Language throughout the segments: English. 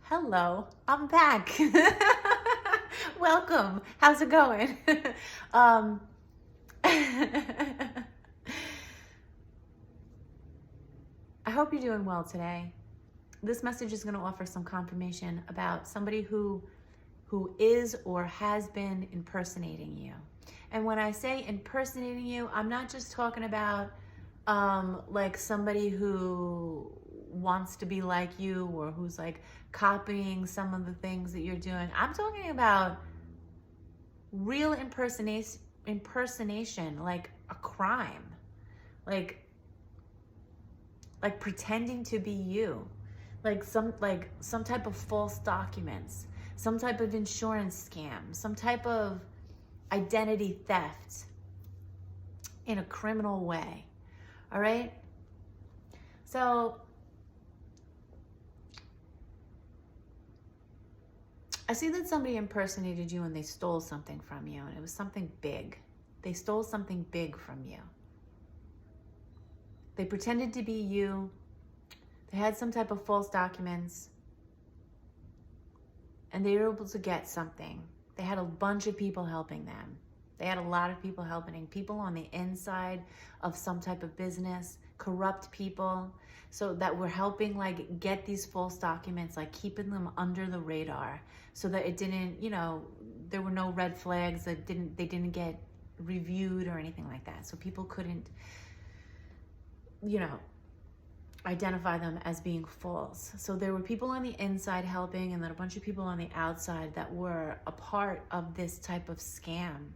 Hello, I'm back. Welcome. How's it going? um, I hope you're doing well today. This message is going to offer some confirmation about somebody who is or has been impersonating you. And when I say impersonating you, I'm not just talking about like somebody who wants to be like you or who's like copying some of the things that you're doing. I'm talking about real impersonation, like a crime, like pretending to be you, like some type of false documents, some type of insurance scam, some type of identity theft in a criminal way. All right? So I see that somebody impersonated you and they stole something from you, and it was something big. They stole something big from you. They pretended to be you. They had some type of false documents, and they were able to get something. They had a bunch of people helping them. They had a lot of people helping, people on the inside of some type of business, corrupt people, so that were helping like get these false documents, like keeping them under the radar so that it didn't, there were no red flags they didn't get reviewed or anything like that. So people couldn't, identify them as being false. So there were people on the inside helping, and then a bunch of people on the outside that were a part of this type of scam.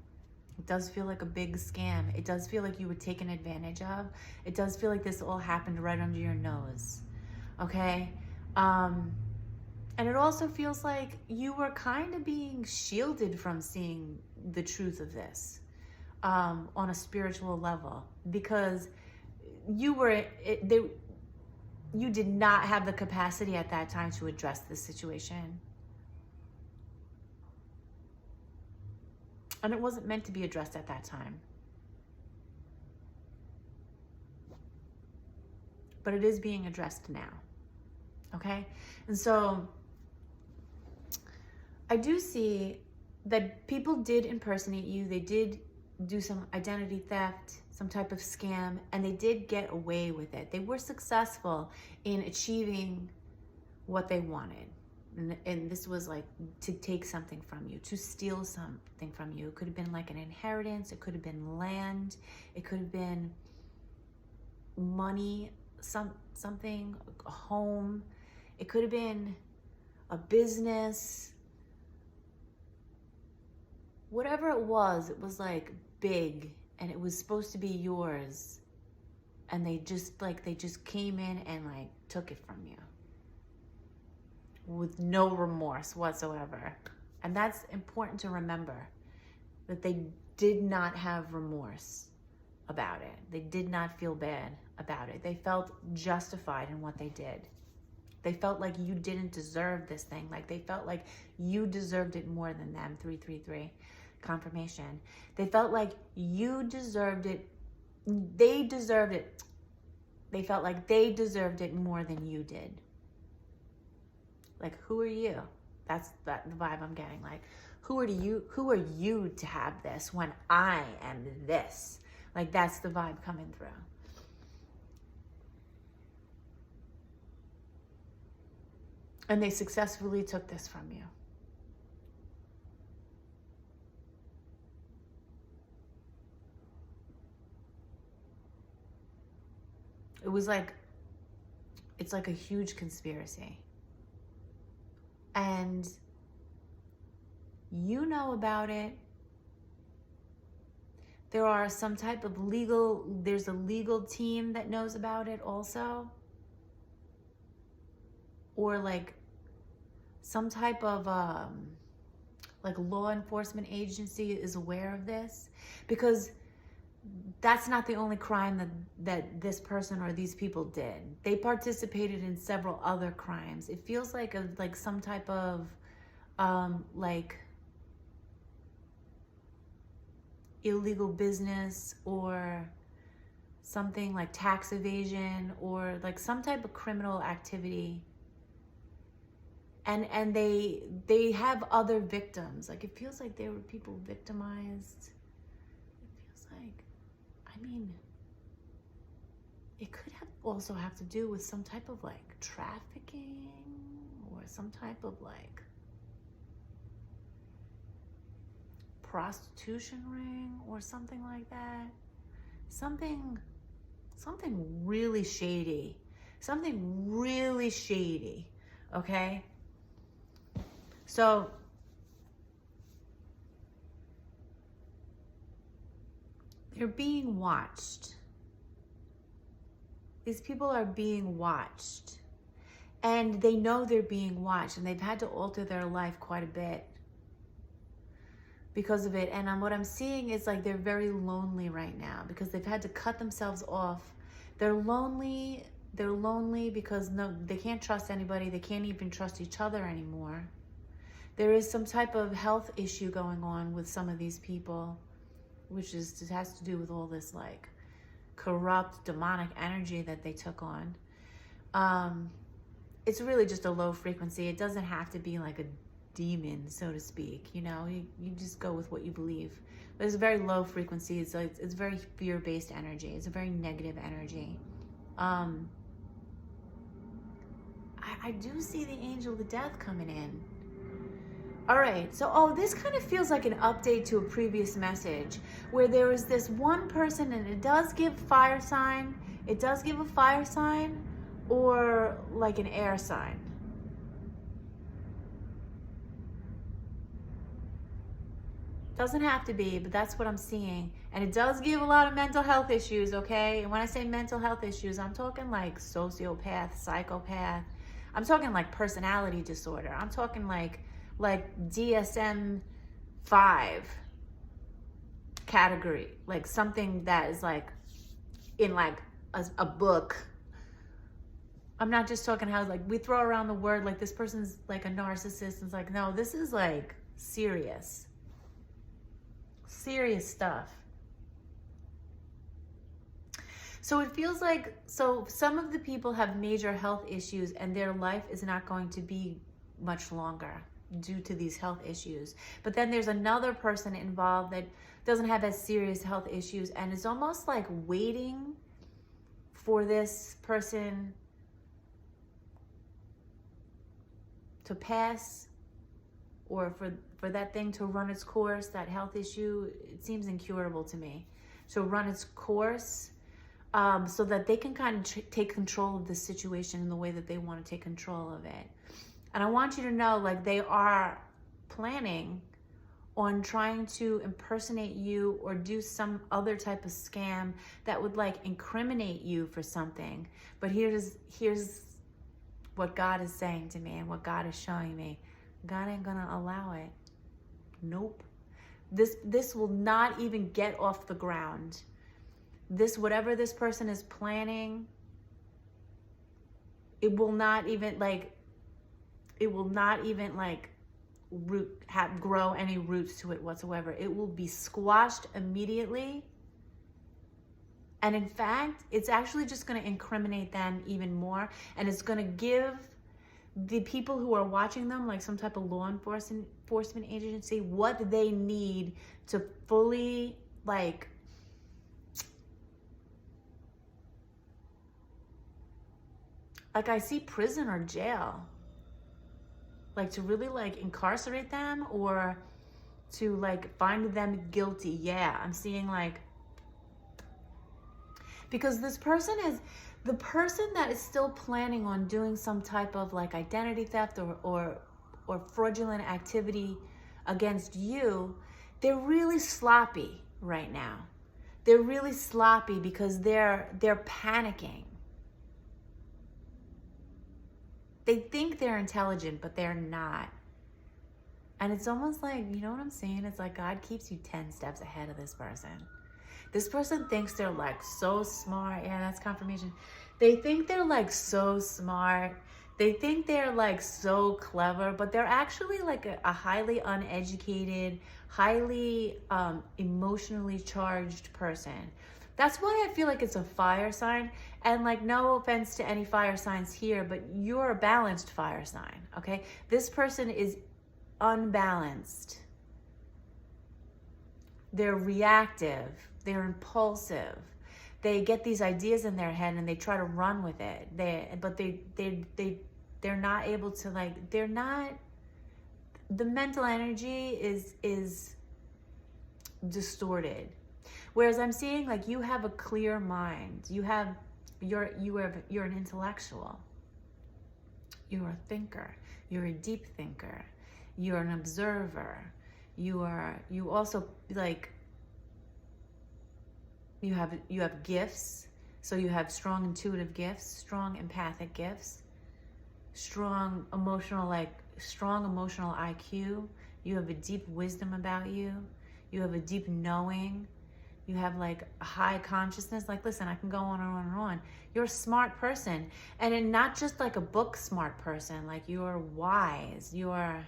It does feel like a big scam. It does feel like you were taken advantage of. It does feel like this all happened right under your nose. Okay? And it also feels like you were kind of being shielded from seeing the truth of this on a spiritual level, because you did not have the capacity at that time to address this situation. And it wasn't meant to be addressed at that time. But it is being addressed now. Okay? And so I do see that people did impersonate you. They did do some identity theft, some type of scam, and they did get away with it. They were successful in achieving what they wanted. And this was like to take something from you, to steal something from you. It could have been like an inheritance. It could have been land. It could have been money, something, a home. It could have been a business. Whatever it was like big, and it was supposed to be yours. And they just came in and like took it from you with no remorse whatsoever. And that's important to remember, that they did not have remorse about it. They did not feel bad about it. They felt justified in what they did. They felt like you didn't deserve this thing. Like they felt like you deserved it more than them. 333 confirmation. They felt like you deserved it. They deserved it. They felt like they deserved it more than you did. Like, who are you? That's the vibe I'm getting. Like, who are you to have this when I am this? Like, that's the vibe coming through. And they successfully took this from you. It was like, it's like a huge conspiracy. And you know about it. There are some type of there's a legal team that knows about it also. Or like some type of like law enforcement agency is aware of this, because that's not the only crime that this person or these people did. They participated in several other crimes. It feels like some type of like illegal business, or something like tax evasion, or like some type of criminal activity And they have other victims. Like, it feels like there were people victimized. It feels like, I mean, it could also have to do with some type of like trafficking or some type of like prostitution ring or something like that. Something really shady. Something really shady. Okay? So they're being watched. These people are being watched. And they know they're being watched, and they've had to alter their life quite a bit because of it. And what I'm seeing is like they're very lonely right now because they've had to cut themselves off. They're lonely. They're lonely because they can't trust anybody. They can't even trust each other anymore. There is some type of health issue going on with some of these people, which has to do with all this like corrupt, demonic energy that they took on. It's really just a low frequency. It doesn't have to be like a demon, so to speak. You know, you just go with what you believe. But it's a very low frequency. It's very fear-based energy. It's a very negative energy. I do see the angel of death coming in. All right, so this kind of feels like an update to a previous message where there was this one person, and it does give fire sign. It does give a fire sign or like an air sign. Doesn't have to be, but that's what I'm seeing. And it does give a lot of mental health issues, okay? And when I say mental health issues, I'm talking like sociopath, psychopath. I'm talking like personality disorder. I'm talking like DSM-5 category, like something that is like in like a book. I'm not just talking how like we throw around the word like this person's like a narcissist. It's like, no, this is like serious stuff. So it feels like, so some of the people have major health issues and their life is not going to be much longer due to these health issues. But then there's another person involved that doesn't have as serious health issues and is almost like waiting for this person to pass, or for that thing to run its course. That health issue, it seems incurable to me, to run its course, so that they can kind of take control of the situation in the way that they want to take control of it. And I want you to know, like, they are planning on trying to impersonate you or do some other type of scam that would like incriminate you for something. But here's what God is saying to me and what God is showing me. God ain't gonna allow it. Nope. This will not even get off the ground. Whatever this person is planning, it will not even grow any roots to it whatsoever. It will be squashed immediately. And in fact, it's actually just going to incriminate them even more. And it's going to give the people who are watching them, like some type of law enforcement agency, what they need to fully like I see prison or jail. Like to really like incarcerate them or to like find them guilty. Yeah, I'm seeing like, because this person is the person that is still planning on doing some type of like identity theft or fraudulent activity against you. They're really sloppy right now. They're really sloppy because they're panicking. They think they're intelligent, but they're not. And it's almost like, you know what I'm saying? It's like God keeps you 10 steps ahead of this person. This person thinks they're like so smart. Yeah, that's confirmation. They think they're like so smart. They think they're like so clever, but they're actually like a highly uneducated, highly emotionally charged person That's why I feel like it's a fire sign. And like, no offense to any fire signs here, but you're a balanced fire sign, okay? This person is unbalanced. They're reactive. They're impulsive. They get these ideas in their head and they try to run with it. They're not able to, like, they're not, the mental energy is distorted. Whereas I'm seeing, like, you have a clear mind. You're an intellectual. You're a thinker. You're a deep thinker. You're an observer. You also, like, you have gifts. So you have strong intuitive gifts, strong empathic gifts, strong emotional IQ. You have a deep wisdom about you. You have a deep knowing. You have like a high consciousness. Like, listen, I can go on and on and on. You're a smart person. And not just like a book smart person. Like, you're wise. You're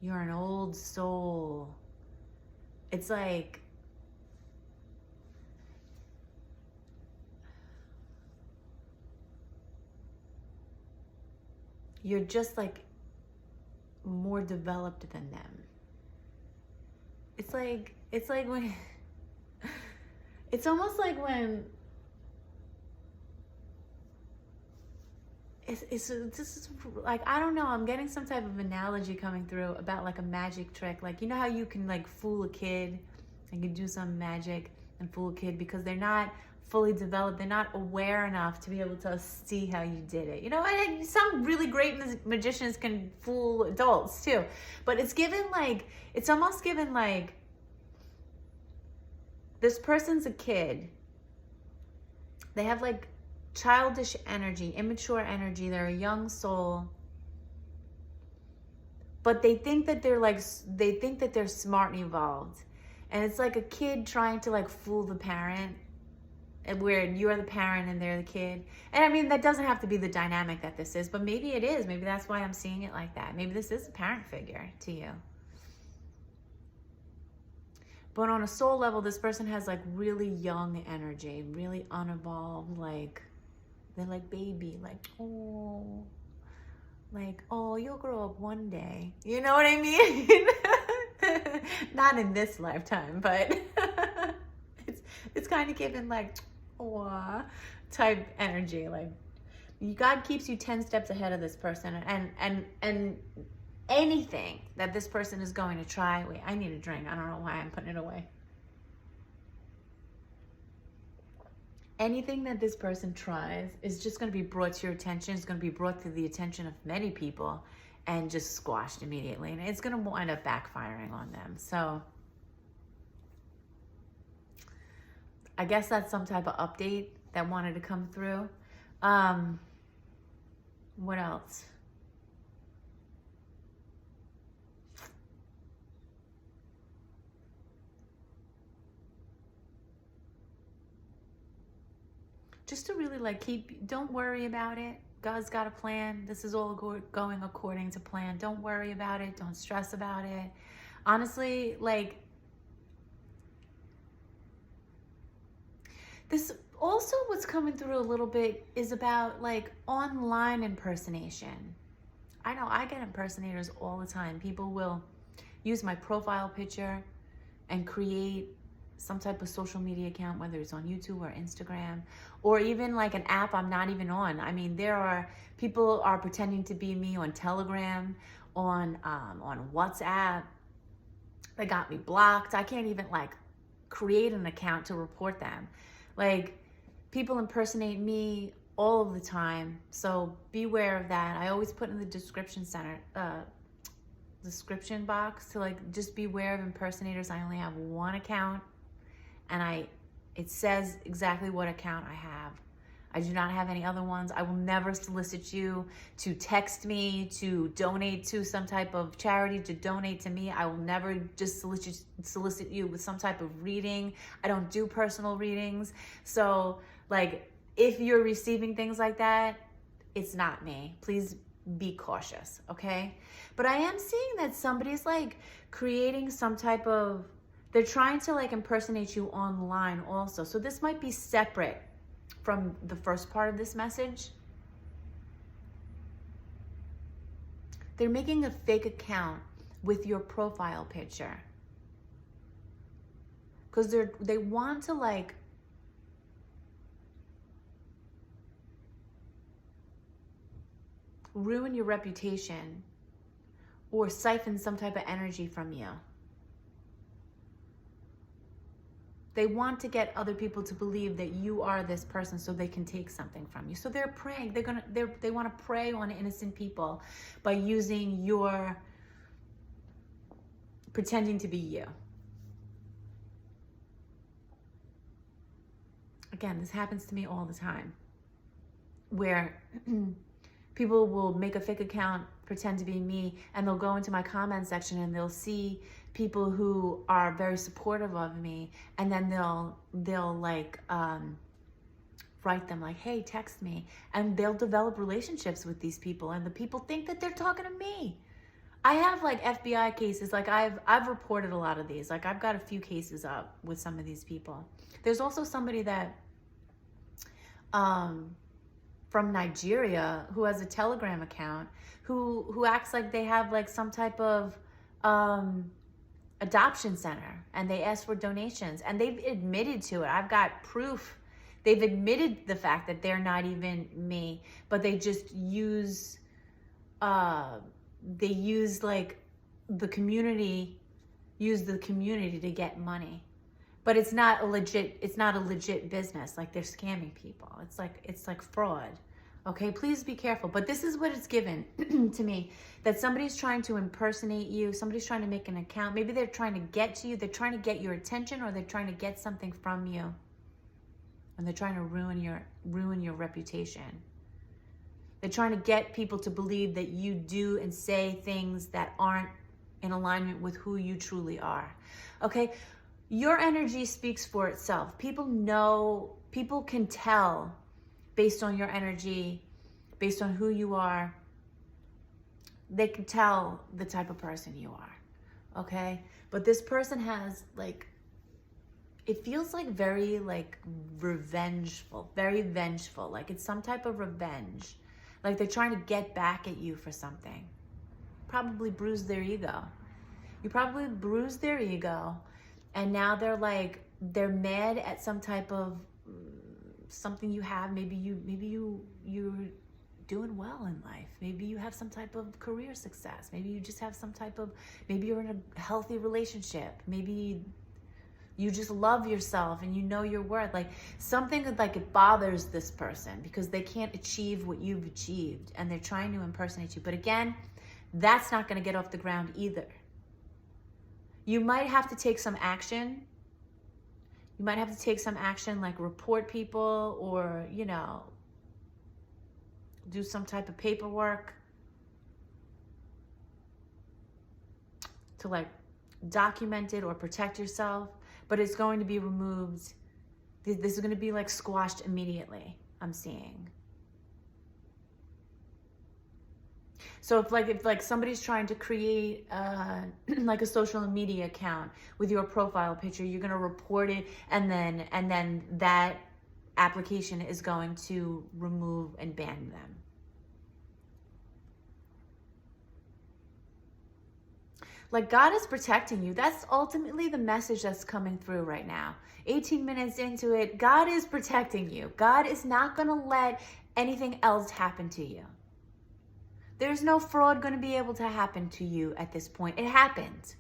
an old soul. It's like, you're just like more developed than them. It's like when, it's almost like when, this is like, I don't know, I'm getting some type of analogy coming through about like a magic trick. Like, you know how you can like fool a kid, and you do some magic and fool a kid because they're not fully developed, they're not aware enough to be able to see how you did it. You know, and some really great magicians can fool adults too. But it's almost given like, this person's a kid. They have like childish energy, immature energy. They're a young soul. But they think that they're smart and evolved. And it's like a kid trying to like fool the parent, where you're the parent and they're the kid. And I mean, that doesn't have to be the dynamic that this is, but maybe it is. Maybe that's why I'm seeing it like that. Maybe this is a parent figure to you. But on a soul level, this person has like really young energy, really unevolved, like, they're like baby, like, oh, you'll grow up one day. You know what I mean? Not in this lifetime, but it's kind of given like, oh, type energy. Like, God keeps you 10 steps ahead of this person, and anything that this person is going to try. Wait, I need a drink. I don't know why I'm putting it away. Anything that this person tries is just going to be brought to your attention. It's going to be brought to the attention of many people and just squashed immediately. And it's going to wind up backfiring on them. So I guess that's some type of update that wanted to come through. What else? Just to really like don't worry about it. God's got a plan. This is all going according to plan. Don't worry about it. Don't stress about it. Honestly, like, this also, what's coming through a little bit is about like online impersonation. I know I get impersonators all the time. People will use my profile picture and create some type of social media account, whether it's on YouTube or Instagram, or even like an app I'm not even on. I mean, people are pretending to be me on Telegram, on WhatsApp. They got me blocked. I can't even like create an account to report them. Like, people impersonate me all of the time, so beware of that. I always put in the description box to like just beware of impersonators. I only have one account, and it says exactly what account I have. I do not have any other ones. I will never solicit you to text me, to donate to some type of charity, to donate to me. I will never just solicit you with some type of reading. I don't do personal readings. So like, if you're receiving things like that, it's not me. Please be cautious, okay? But I am seeing that somebody's like creating some type of They're trying to like impersonate you online also. So this might be separate from the first part of this message. They're making a fake account with your profile picture. Because they want to like ruin your reputation or siphon some type of energy from you. They want to get other people to believe that you are this person so they can take something from you. So they're preying. They want to prey on innocent people by using your pretending to be you. Again, this happens to me all the time, where people will make a fake account, pretend to be me, and they'll go into my comment section and they'll see people who are very supportive of me, and then they'll like write them like, hey, text me, and they'll develop relationships with these people, and the people think that they're talking to me. I have like FBI cases, like I've reported a lot of these. Like I've got a few cases up with some of these people. There's also somebody that from Nigeria who has a Telegram account who acts like they have like some type of adoption center, and they ask for donations, and they've admitted to it. I've got proof. They've admitted the fact that they're not even me, but they just use like the community to get money. But it's not a legit business. Like they're scamming people. It's like fraud. Okay, please be careful. But this is what it's given to me, that somebody's trying to impersonate you. Somebody's trying to make an account. Maybe they're trying to get to you. They're trying to get your attention, or they're trying to get something from you. And they're trying to ruin your reputation. They're trying to get people to believe that you do and say things that aren't in alignment with who you truly are. Okay? Your energy speaks for itself. People can tell based on your energy, based on who you are. They can tell the type of person you are, okay? But this person has like, it feels like very like revengeful, very vengeful. Like it's some type of revenge. Like they're trying to get back at you for something. Probably bruise their ego. You probably bruised their ego, and now they're mad at some type of something you have. Maybe you're doing well in life. Maybe you have some type of career success. Maybe you just have maybe you're in a healthy relationship. Maybe you just love yourself and you know your worth. Like something like it bothers this person because they can't achieve what you've achieved, and they're trying to impersonate you. But again, that's not going to get off the ground either. You might have to take some action. You might have to take some action, like report people, or, do some type of paperwork to like document it or protect yourself. But it's going to be removed. This is going to be like squashed immediately, I'm seeing. So if somebody's trying to create like a social media account with your profile picture, you're going to report it, and then that application is going to remove and ban them. Like God is protecting you. That's ultimately the message that's coming through right now. 18 minutes into it, God is protecting you. God is not going to let anything else happen to you. There's no fraud going to be able to happen to you at this point. It happened.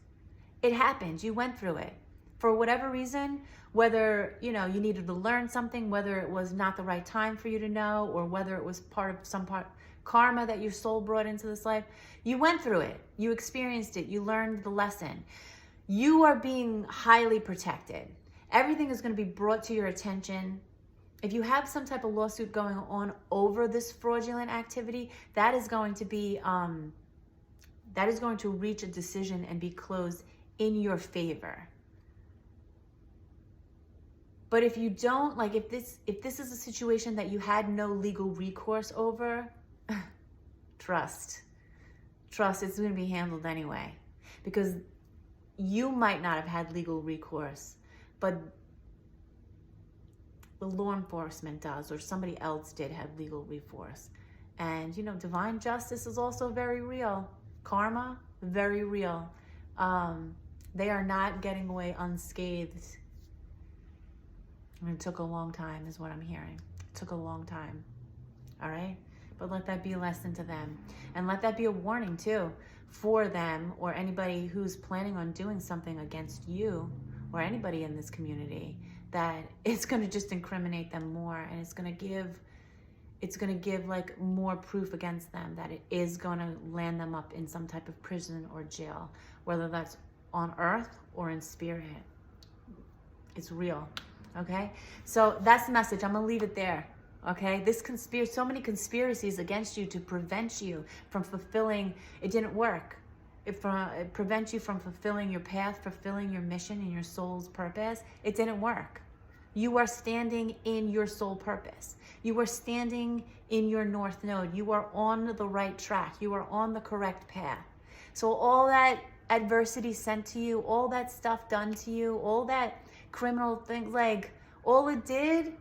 It happened. You went through it. For whatever reason, whether, you needed to learn something, whether it was not the right time for you to know, or whether it was part of karma that your soul brought into this life, you went through it. You experienced it. You learned the lesson. You are being highly protected. Everything is going to be brought to your attention. If you have some type of lawsuit going on over this fraudulent activity, that is going to be, that is going to reach a decision and be closed in your favor. But if you don't, like if this is a situation that you had no legal recourse over, trust, it's going to be handled anyway. Because you might not have had legal recourse, but the law enforcement does, or somebody else did have legal recourse. And, you know, divine justice is also very real. Karma, very real. They are not getting away unscathed. And it took a long time, is what I'm hearing. It took a long time. All right? But let that be a lesson to them. And let that be a warning, too, for them or anybody who's planning on doing something against you or anybody in this community, that it's going to just incriminate them more, and it's going to give like more proof against them that it is going to land them up in some type of prison or jail, whether that's on earth or in spirit. It's real. Okay? So that's the message. I'm going to leave it there. Okay? So many conspiracies against you to prevent you from fulfilling, it didn't work. It prevents you from fulfilling your path, fulfilling your mission and your soul's purpose. It didn't work. You are standing in your soul purpose. You are standing in your north node. You are on the right track. You are on the correct path. So all that adversity sent to you, all that stuff done to you, all that criminal things, like all it did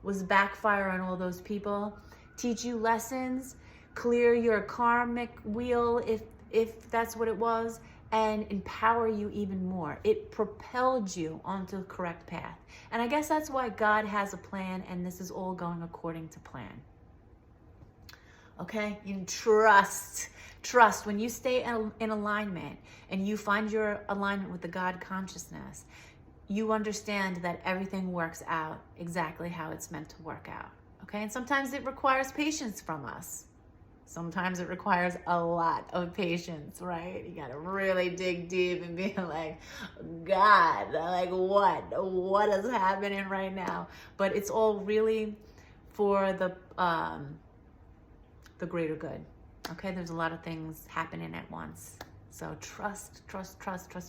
was backfire on all those people, teach you lessons, clear your karmic wheel if that's what it was, and empower you even more. It propelled you onto the correct path. And I guess that's why God has a plan, and this is all going according to plan. Okay? You trust. When you stay in alignment and you find your alignment with the God consciousness, you understand that everything works out exactly how it's meant to work out. Okay? And sometimes it requires patience from us. Sometimes it requires a lot of patience, right? You got to really dig deep and be like, God, like what is happening right now? But it's all really for the greater good. Okay, there's a lot of things happening at once. So trust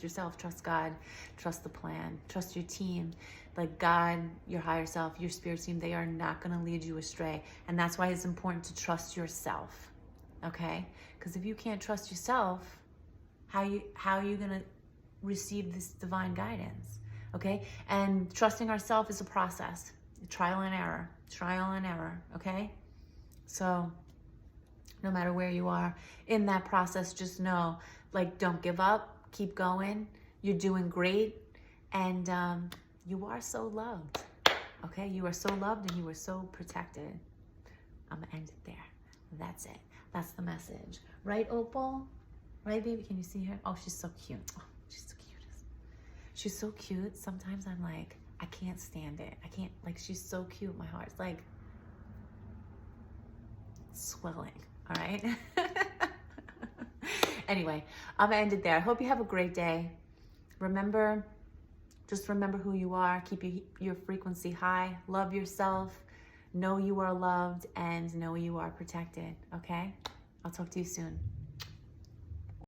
yourself, trust God, trust the plan, trust your team. Like God, your higher self, your spirit team, they are not going to lead you astray. And that's why it's important to trust yourself. Okay? Because if you can't trust yourself, how are you going to receive this divine guidance? Okay? And trusting ourselves is a process. Trial and error. Okay? So no matter where you are in that process, just know, like, don't give up. Keep going. You're doing great. And you are so loved. Okay? You are so loved and you are so protected. I'm going to end it there. That's it. That's the message. Right, Opal? Right, baby? Can you see her? Oh, she's so cute. Oh, she's the cutest. She's so cute. Sometimes I'm like, I can't stand it. I can't, like, she's so cute. My heart's like swelling. All right? Anyway, I'm going to end it there. I hope you have a great day. Just remember who you are. Keep your frequency high. Love yourself. Know you are loved and know you are protected. Okay? I'll talk to you soon.